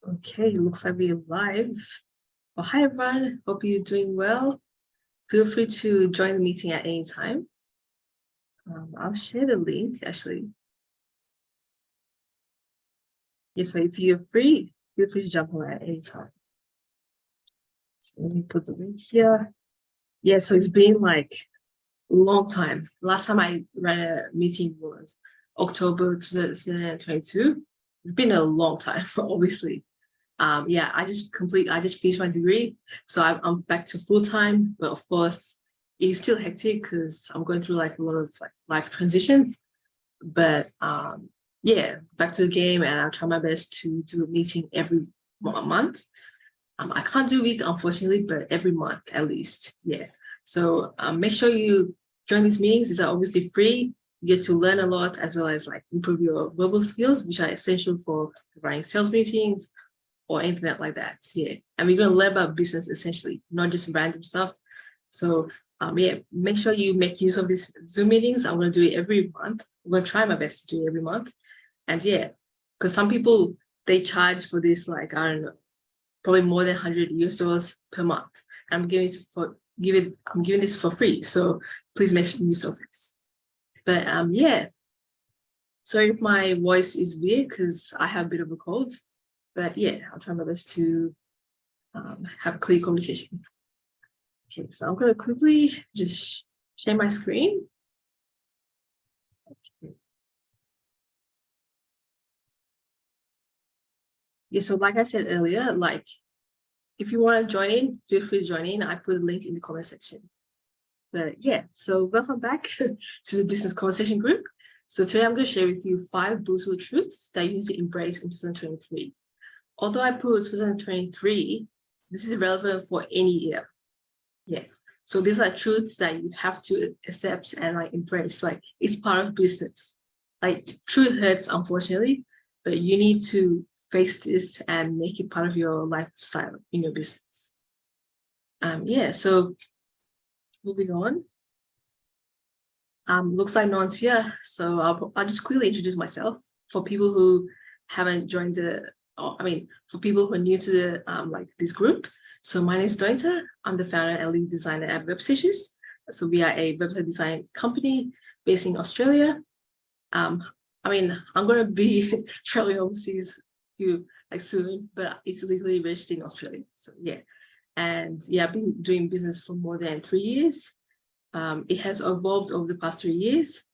Okay, looks like we're live. Well, hi everyone, hope you're doing well. Feel free to join the meeting at any time. I'll share the link actually. Yeah, so if you're free, feel free to jump on at any time. So let me put the link here. Yeah, so it's been like a long time. Last time I ran a meeting was October 2022. It's been a long time, obviously. Yeah, I just finished my degree, so I'm back to full time. But of course, it is still hectic because I'm going through like a lot of like life transitions. But yeah, back to the game, and I'll try my best to do a meeting every month. I can't do week, unfortunately, but every month at least. Yeah. So make sure you join these meetings. These are obviously free. You get to learn a lot as well as like improve your verbal skills, which are essential for running sales meetings or anything like that. Yeah. And we're going to learn about business essentially, not just random stuff. So yeah, make sure you make use of these Zoom meetings. I'm going to do it every month. I'm going to try my best to do it every month. And yeah, because some people, they charge for this, like, I don't know, probably more than $100 per month. I'm giving this for free. So please make use of this. But yeah, sorry if my voice is weird because I have a bit of a cold. But yeah, I'll try my best to have clear communication. Okay, so I'm going to quickly just share my screen. Okay. Yeah, so like I said earlier, like if you want to join in, feel free to join in. I put a link in the comment section. But yeah, so welcome back to the Business Conversation Group. So today I'm going to share with you 5 brutal truths that you need to embrace in 2023. Although I put 2023, this is relevant for any year. Yeah. So these are truths that you have to accept and like embrace. Like it's part of business. Like truth hurts, unfortunately, but you need to face this and make it part of your lifestyle in your business. Yeah. So moving on. Looks like no one's here, so I'll just quickly introduce myself for people who haven't joined for people who are new to the like this group. So my name is Dointa. I'm the founder and lead designer at WebStitches. So we are a website design company based in Australia. I'm going to be traveling overseas soon, but it's legally registered in Australia. So yeah, and yeah, I've been doing business for more than 3 years. It has evolved over the past 3 years,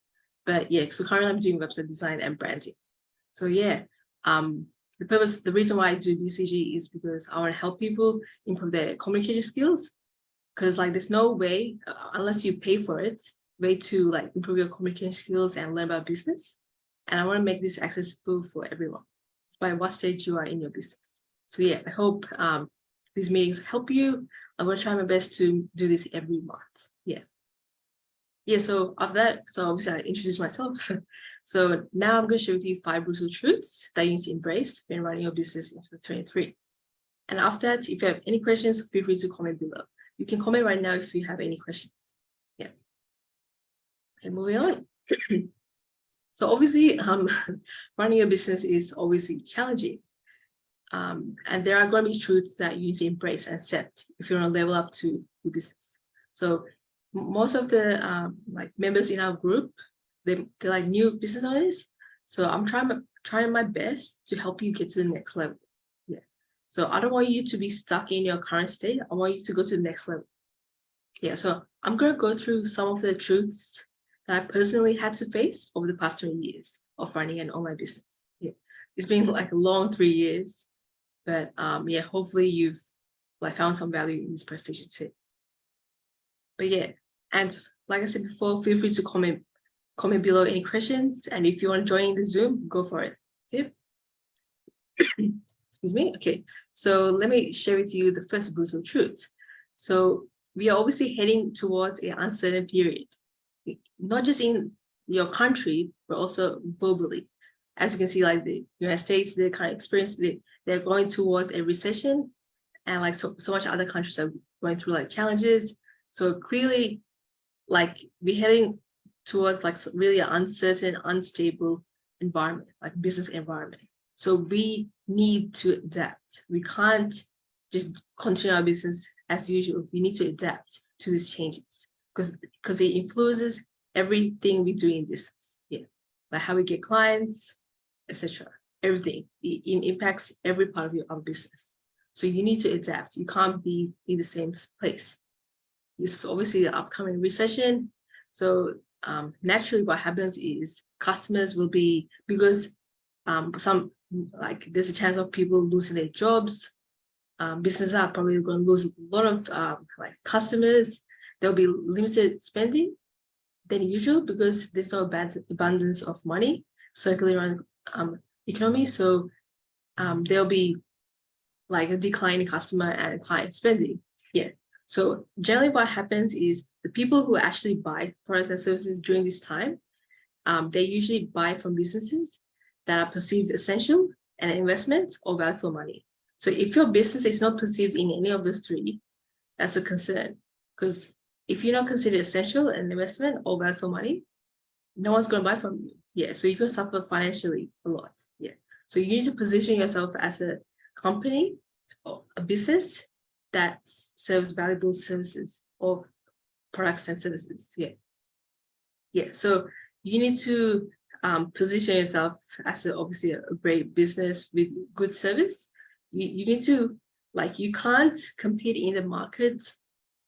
but yeah, so currently I'm doing website design and branding. So yeah, the reason why I do BCG is because I want to help people improve their communication skills. Because like there's no way, unless you pay for it, way to like improve your communication skills and learn about business. And I want to make this accessible for everyone, despite what stage you are in your business. So yeah, I hope these meetings help you. I'm going to try my best to do this every month. Yeah. Yeah, so after that, so obviously I introduced myself. So now I'm going to share with you 5 brutal truths that you need to embrace when running your business in 2023. And after that, if you have any questions, feel free to comment below. You can comment right now if you have any questions. Yeah. Okay, moving on. So obviously, running a business is obviously challenging. And there are going to be truths that you need to embrace and accept if you want to level up to your business. So most of the members in our group, they're like new business owners. So I'm trying my best to help you get to the next level. Yeah. So I don't want you to be stuck in your current state. I want you to go to the next level. Yeah. So I'm going to go through some of the truths that I personally had to face over the past 3 years of running an online business. Yeah. It's been like a long 3 years, but yeah, hopefully you've like found some value in this presentation too. But yeah, and like I said before, feel free to comment below any questions. And if you want to join in the Zoom, go for it. Okay. Excuse me. Okay. So let me share with you the first brutal truth. So we are obviously heading towards an uncertain period, not just in your country, but also globally. As you can see, like the United States, they kind of experience they're going towards a recession, and like so much other countries are going through like challenges. So clearly, like we're heading towards like really an uncertain, unstable environment, like business environment. So we need to adapt. We can't just continue our business as usual. We need to adapt to these changes because it influences everything we do in business. Yeah, like how we get clients, etc. Everything. It impacts every part of your business. So you need to adapt. You can't be in the same place. This is obviously the upcoming recession. So naturally what happens is customers will be, because there's a chance of people losing their jobs. Businesses are probably going to lose a lot of customers. There'll be limited spending than usual because there's no abundance of money circulating around economy. So there'll be like a decline in customer and client spending. Yeah. So generally what happens is the people who actually buy products and services during this time, they usually buy from businesses that are perceived essential and an investment or value for money. So if your business is not perceived in any of those three, that's a concern. Because if you're not considered essential and investment or value for money, no one's going to buy from you. Yeah, so you can suffer financially a lot. Yeah, so you need to position yourself as a company or a business that serves valuable services or products and services. Yeah, yeah. So you need to position yourself as obviously a great business with good service. You need to, you can't compete in the market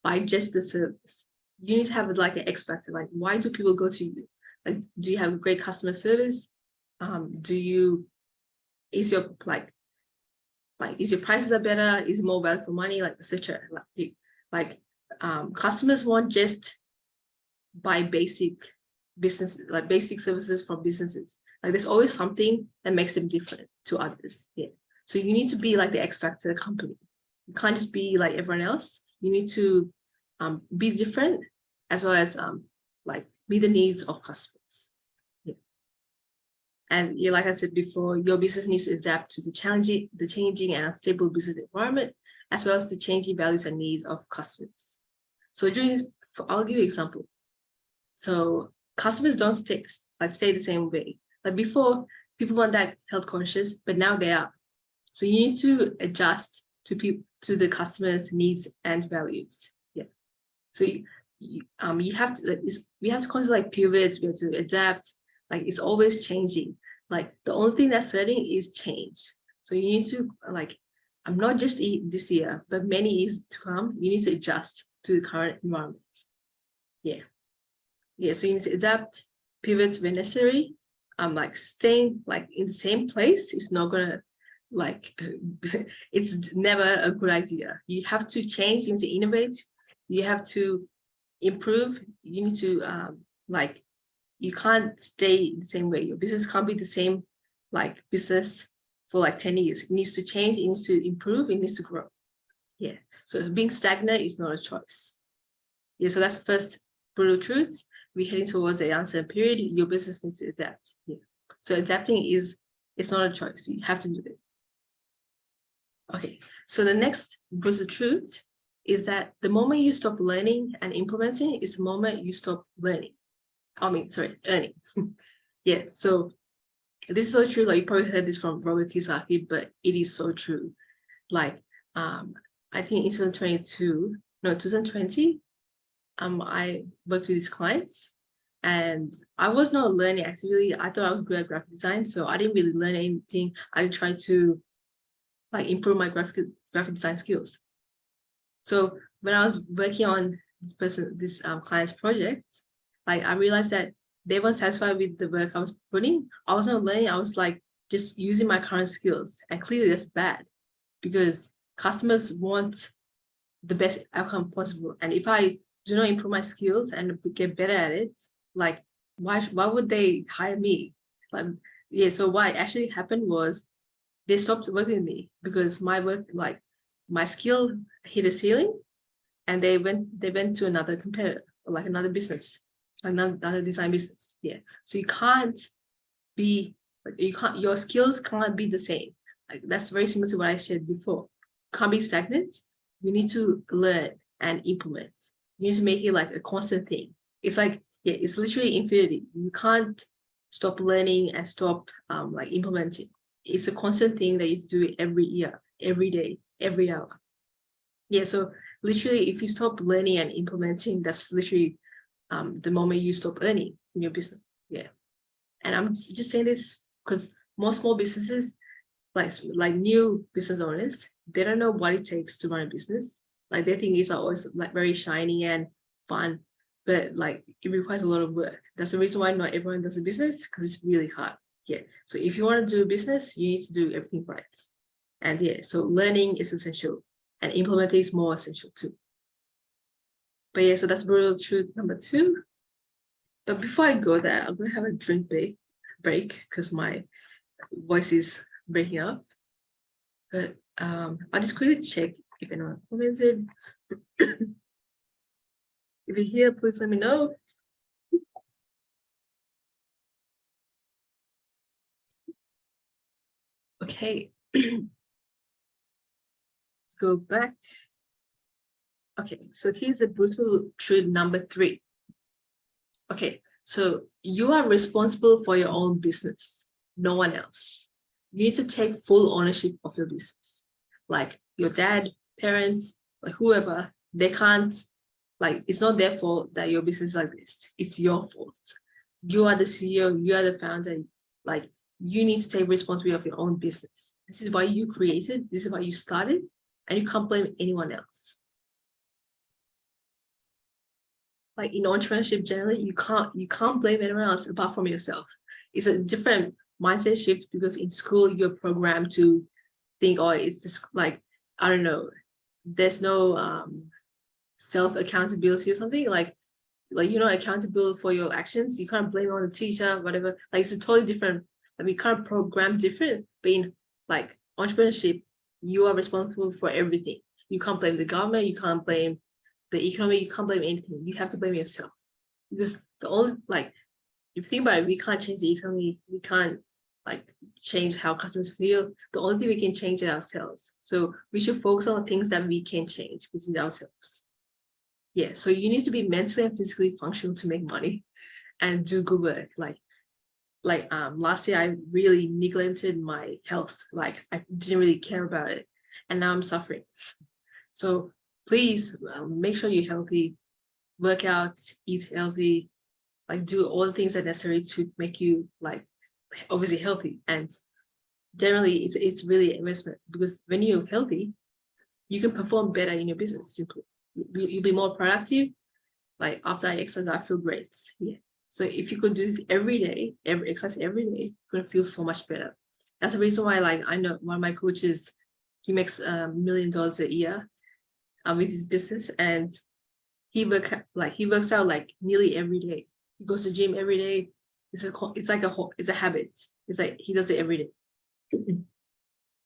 by just the service. You need to have like an X factor. Like, why do people go to you? Like, do you have great customer service? Is your prices are better? Is it more value for money? Like, etc. Customers won't just buy basic business, like basic services from businesses. Like, there's always something that makes them different to others. Yeah. So you need to be like the X factor of the company. You can't just be like everyone else. You need to be different, as well as meet the needs of customers. Yeah. And yeah, like I said before, your business needs to adapt to the changing and unstable business environment, as well as the changing values and needs of customers. So during this, I'll give you an example. So customers don't stay the same way. Like before, people weren't that health conscious, but now they are. So you need to adjust to the customers' needs and values. Yeah. So you have to we have to constantly pivot. We have to adapt. Like, it's always changing. Like, the only thing that's certain is change. So you need to I'm not just this year, but many years to come. You need to adjust to the current environment. Yeah. Yeah. So you need to adapt, pivot when necessary. Staying in the same place is not gonna it's never a good idea. You have to change. You need to innovate. You have to improve. You need to you can't stay the same way. Your business can't be the same business for 10 years. It needs to change. It needs to improve. It needs to grow. Yeah. So being stagnant is not a choice. Yeah. So that's the first brutal truth. We're heading towards the uncertain period. Your business needs to adapt. Yeah. So adapting it's not a choice. You have to do it. Okay. So the next brutal truth is that the moment you stop learning and implementing is the moment you stop learning. Earning. Yeah. So this is so true. You probably heard this from Robert Kiyosaki, but it is so true. I think in 2020, I worked with these clients, and I was not learning actively. I thought I was good at graphic design, so I didn't really learn anything. I tried to improve my graphic design skills. So when I was working on this client's project, I realized that they weren't satisfied with the work I was putting. I was not learning. I was just using my current skills, and clearly that's bad, because customers want the best outcome possible. And if I do not improve my skills and get better at it, why would they hire me? So what actually happened was they stopped working with me because my work, my skill hit a ceiling, and they went to another competitor, or another business, another design business. Yeah. So you can't be your skills can't be the same. That's very similar to what I said before. Can't be stagnant. You need to learn and implement. You need to make it a constant thing. It's it's literally infinity. You can't stop learning and stop implementing. it's a constant thing that you do every year, every day, every hour. Yeah, so literally, if you stop learning and implementing, that's literally the moment you stop earning in your business. Yeah, and I'm just saying this because most small businesses, like new business owners, they don't know what it takes to run a business. Like they think it's always like very shiny and fun, but like it requires a lot of work. That's the reason why not everyone does a business, because it's really hard. Yeah. So if you want to do a business, you need to do everything right. And yeah, so learning is essential and implementing is more essential too. But yeah, so that's brutal truth number 2. But before I go there, I'm gonna have a drink break because my voice is breaking up. But I'll just quickly check if anyone commented. If you're here, please let me know. Okay. Let's go back. Okay, so here's the brutal truth number 3. Okay, so you are responsible for your own business, no one else. You need to take full ownership of your business. Like your dad, parents, like whoever, they can't, like, it's not their fault that your business is like this. It's your fault. You are the CEO, you are the founder. Like, you need to take responsibility of your own business. This is why you created, this is why you started, and you can't blame anyone else. Like in entrepreneurship generally, you can't blame anyone else apart from yourself. It's a different mindset shift because in school you're programmed to think, oh, it's just like, I don't know, there's no self accountability or something, like you're not accountable for your actions. You can't blame it on the teacher, whatever. Like it's a totally different, like we can't program different, but in like entrepreneurship, you are responsible for everything. You can't blame the government, you can't blame the economy, you can't blame anything. You have to blame yourself. Because the only, like, if you think about it, we can't change the economy, we can't like change how customers feel. The only thing we can change is ourselves. So we should focus on things that we can change within ourselves. Yeah, so you need to be mentally and physically functional to make money and do good work. Like last year I really neglected my health. Like I didn't really care about it, and now I'm suffering. So please make sure you're healthy, work out, eat healthy, like do all the things that are necessary to make you like obviously healthy. And generally it's really an investment, because when you're healthy, you can perform better in your business. Simply, you'll be more productive. Like after I exercise, I feel great. Yeah. So if you could do this every day, exercise every day, you're gonna feel so much better. That's the reason why, like, I know one of my coaches, he makes $1 million a year with his business, and he works out like nearly every day. He goes to the gym every day. It's like it's a habit. It's like he does it every day.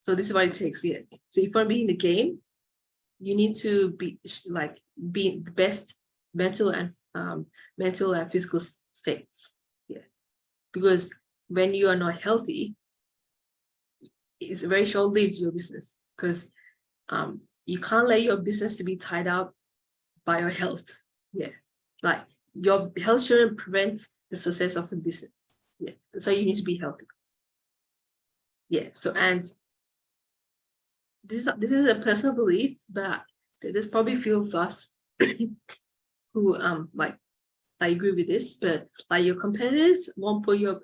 So this is what it takes. Yeah. So if you want to be in the game, you need to be the best mental and physical states. Yeah. Because when you are not healthy, it's very short-lived, your business, because you can't let your business to be tied up by your health. Yeah. Like your health shouldn't prevent the success of the business. Yeah. That's why you need to be healthy. Yeah. So, and this is a personal belief, but there's probably a few of us who like I agree with this, but like your competitors won't put you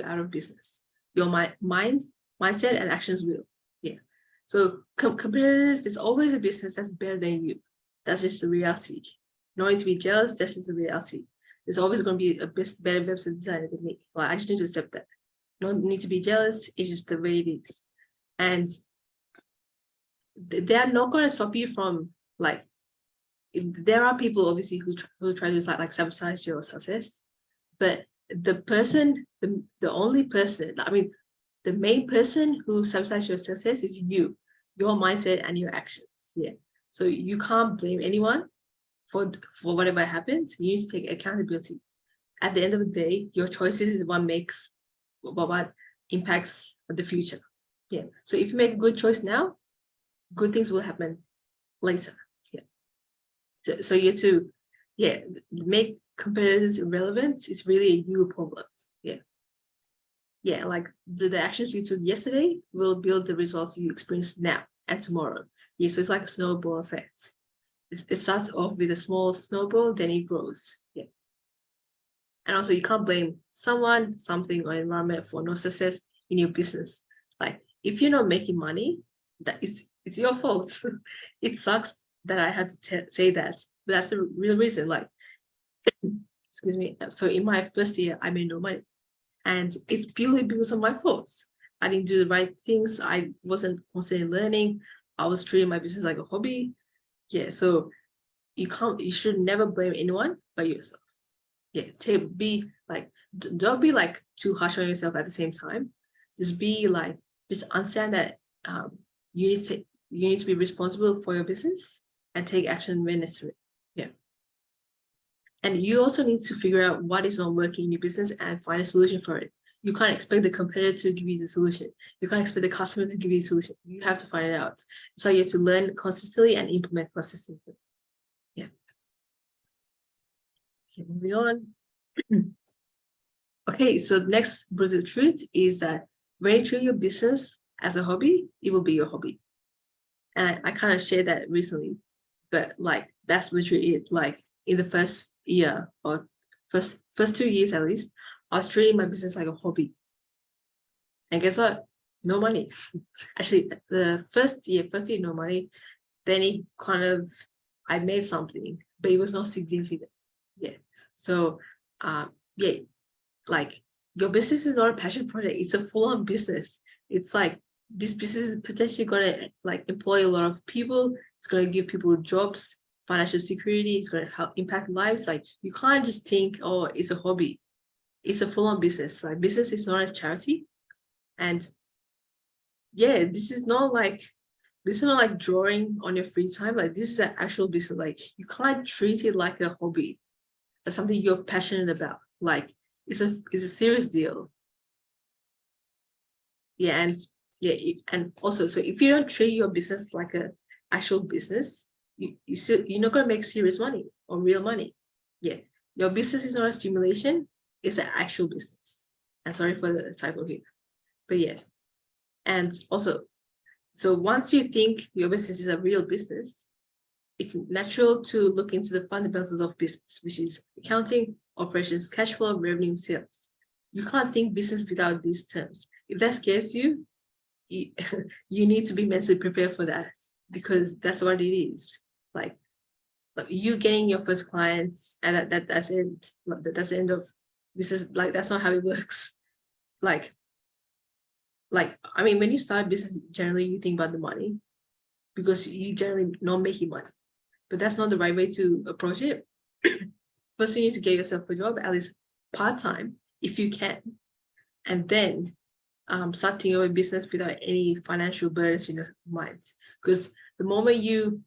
out of business. Your mindset and actions will. Yeah. So competitors, there's always a business that's better than you. That's just the reality. No need to be jealous. That's just the reality. There's always going to be a better website designer than me. Like I just need to accept that. No need to be jealous. It's just the way it is. And they are not going to stop you from, like, there are people obviously who try to like sabotage your success, but the only person, I mean, the main person who sabotages your success is you, your mindset and your actions. Yeah. So you can't blame anyone for whatever happens. You need to take accountability. At the end of the day, your choices is what makes what impacts the future. Yeah. So if you make a good choice now, good things will happen later. Yeah. So you have to, yeah, make competitors irrelevant. It's really a you problem. Yeah. Yeah, like the actions you took yesterday will build the results you experience now and tomorrow. Yeah, so it's like a snowball effect. It starts off with a small snowball, then it grows. Yeah. And also you can't blame someone, something, or environment for no success in your business. Like if you're not making money, it's your fault. It sucks that I had to say that, but that's the real reason. Like, excuse me. So in my first year, I made no money, and it's purely because of my faults. I didn't do the right things. I wasn't constantly learning. I was treating my business like a hobby. Yeah, so you should never blame anyone but yourself. Yeah, don't be like too harsh on yourself at the same time. Just understand that you need to be responsible for your business and take action when necessary. Yeah. And you also need to figure out what is not working in your business and find a solution for it. You can't expect the competitor to give you the solution. You can't expect the customer to give you the solution. You have to find it out. So you have to learn consistently and implement consistently. Yeah. Okay, moving on. Okay, so next brutal truth is that when you treat your business as a hobby, it will be your hobby. And I kind of shared that recently, but like that's literally it. Like in the first year or first 2 years at least, I was treating my business like a hobby. And guess what? No money. Actually, the first year, no money. Then it kind of, I made something, but it was not significant. Yeah. So, yeah, like your business is not a passion project. It's a full-on business. It's like this business is potentially going to like employ a lot of people. It's going to give people jobs, financial security. It's going to help impact lives. Like you can't just think, oh, it's a hobby. It's a full-on business. Like business is not a charity. And yeah, this is not like drawing on your free time. Like this is an actual business. Like you can't treat it like a hobby. That's something you're passionate about. Like it's a serious deal. Yeah, and also, so if you don't treat your business like a actual business, you're not gonna make serious money or real money. Yeah, your business is not a stimulation; it's an actual business. And sorry for the typo here, but yeah, and also, so once you think your business is a real business, it's natural to look into the fundamentals of business, which is accounting, operations, cash flow, revenue, sales. You can't think business without these terms. If that scares you, you need to be mentally prepared for that, because that's what it is. Like you getting your first clients, and that's it. That's the end of business. Like that's not how it works. Like I mean, when you start business, generally you think about the money because you generally not making money, but that's not the right way to approach it. First, you need to get yourself a job, at least part-time, if you can, and then start your business without any financial burdens in your mind. Because the moment you,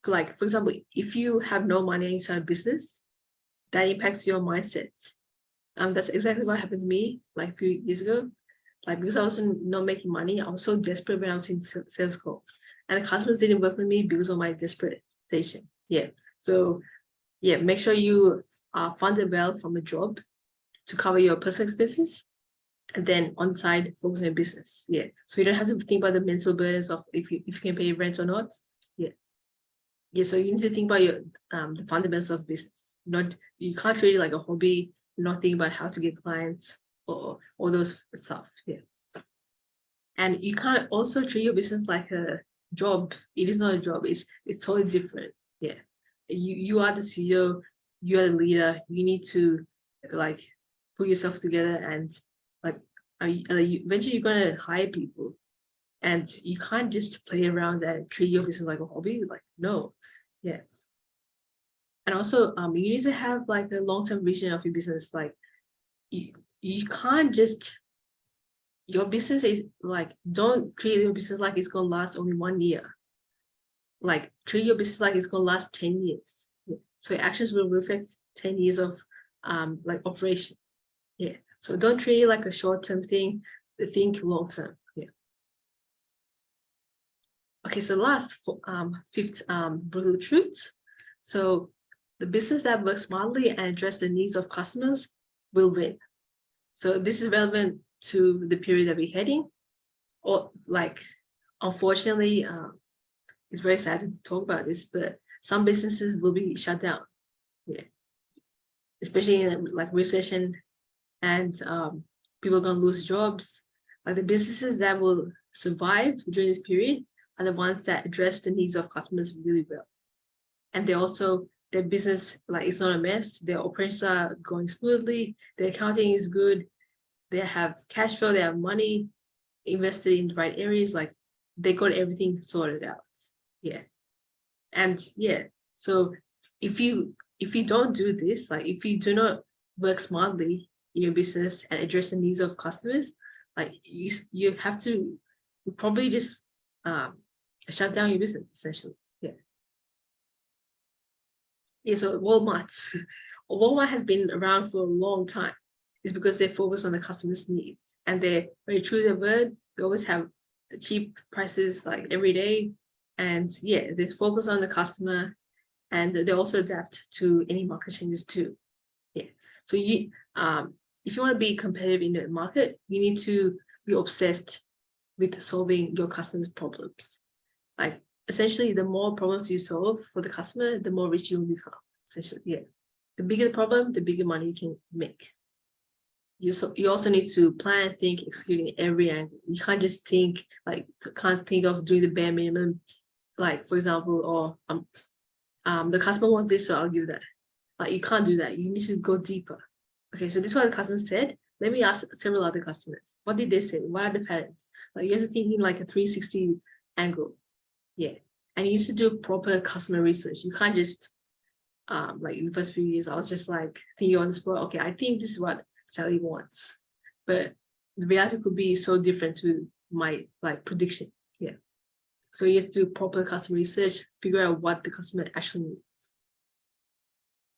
like, for example, if you have no money inside a business, that impacts your mindset. That's exactly what happened to me like a few years ago. Like, because I was not making money, I was so desperate when I was in sales calls, and the customers didn't work with me because of my desperation. Yeah. So yeah, make sure you are funded well from a job to cover your personal expenses, and then on the side, focus on your business. Yeah. So you don't have to think about the mental burdens of if you can pay rent or not. Yeah. Yeah. So you need to think about your the fundamentals of business. You can't treat it like a hobby, not think about how to get clients or all those stuff. Yeah. And you can't also treat your business like a job. It is not a job. It's totally different. Yeah. You are the CEO, you are the leader. You need to like put yourself together, and like eventually you're gonna hire people, and you can't just play around and treat your business like a hobby. Like no, yeah. And also, you need to have like a long-term vision of your business. Like you can't just, your business is like, don't treat your business like it's gonna last only 1 year. Like treat your business like it's gonna last 10 years. Yeah. So your actions will reflect 10 years of like operation. Yeah. So don't treat it like a short-term thing, think long-term. Yeah. Okay, so fifth brutal truth. So the business that works smartly and address the needs of customers will win. So this is relevant to the period that we're heading. Or like, unfortunately, it's very sad to talk about this, but some businesses will be shut down. Yeah, especially in like recession, and people are gonna lose jobs. Like the businesses that will survive during this period are the ones that address the needs of customers really well. And they also, their business, like it's not a mess, their operations are going smoothly, their accounting is good, they have cash flow, they have money invested in the right areas, like they got everything sorted out. Yeah. And yeah, so if you don't do this, like if you do not work smartly in your business and address the needs of customers, like you have to probably just shut down your business essentially. Yeah. Yeah, so Walmart has been around for a long time. It's because they focus on the customer's needs and they're very true to their word. They always have cheap prices like every day. And yeah, they focus on the customer and they also adapt to any market changes too. Yeah. So if you want to be competitive in the market, you need to be obsessed with solving your customers' problems. Like essentially, the more problems you solve for the customer, the more rich you will become. Essentially, yeah. The bigger the problem, the bigger money you can make. You also need to plan, think, executing every angle. You can't just think can't think of doing the bare minimum. Like for example, or the customer wants this, so I'll give that. Like you can't do that. You need to go deeper. Okay, so this is what the customer said. Let me ask several other customers. What did they say? What are the patterns? Like you have to think in like a 360 angle. Yeah. And you need to do proper customer research. You can't just like in the first few years, I was just like thinking on the spot, okay, I think this is what Sally wants. But the reality could be so different to my like prediction. Yeah. So you have to do proper customer research, figure out what the customer actually needs.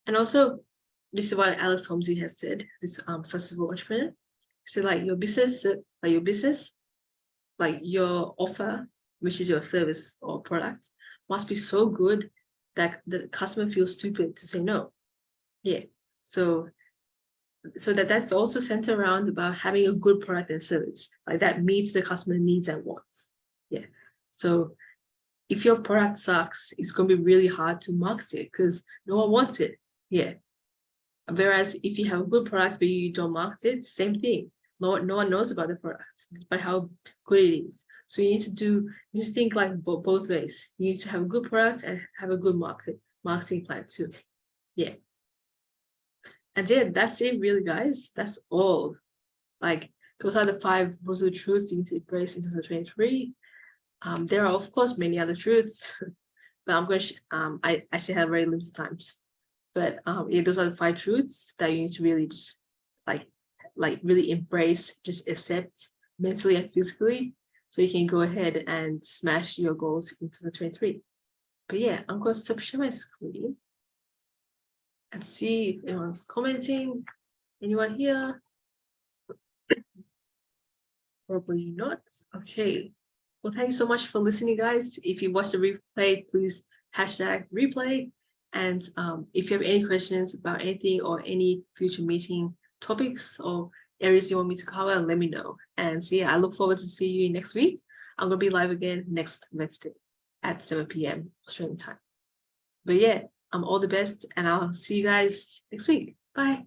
And also, this is what Alex Homsey has said, this successful entrepreneur. So like your business, like your offer, which is your service or product, must be so good that the customer feels stupid to say no. Yeah. So that's also centered around about having a good product and service, like that meets the customer needs and wants. Yeah. So if your product sucks, it's going to be really hard to market it because no one wants it. Yeah. Whereas if you have a good product but you don't market it, same thing. No one knows about the product, despite how good it is. So you need to think like both ways. You need to have a good product and have a good marketing plan too. Yeah. And yeah, that's it really, guys. That's all. Like those are the 5 brutal truths you need to embrace in 2023. There are of course many other truths, but I'm going to I actually have very limited times. But yeah, those are the 5 truths that you need to really just like really embrace, just accept mentally and physically, so you can go ahead and smash your goals in 2023. But yeah, I'm going to stop sharing my screen and see if anyone's commenting. Anyone here? Probably not. Okay. Well, thank you so much for listening, guys. If you watch the replay, please #replay. And if you have any questions about anything or any future meeting topics or areas you want me to cover, let me know. And so yeah, I look forward to see you next week. I'm going to be live again next Wednesday at 7 p.m. Australian time. But yeah, all the best and I'll see you guys next week. Bye.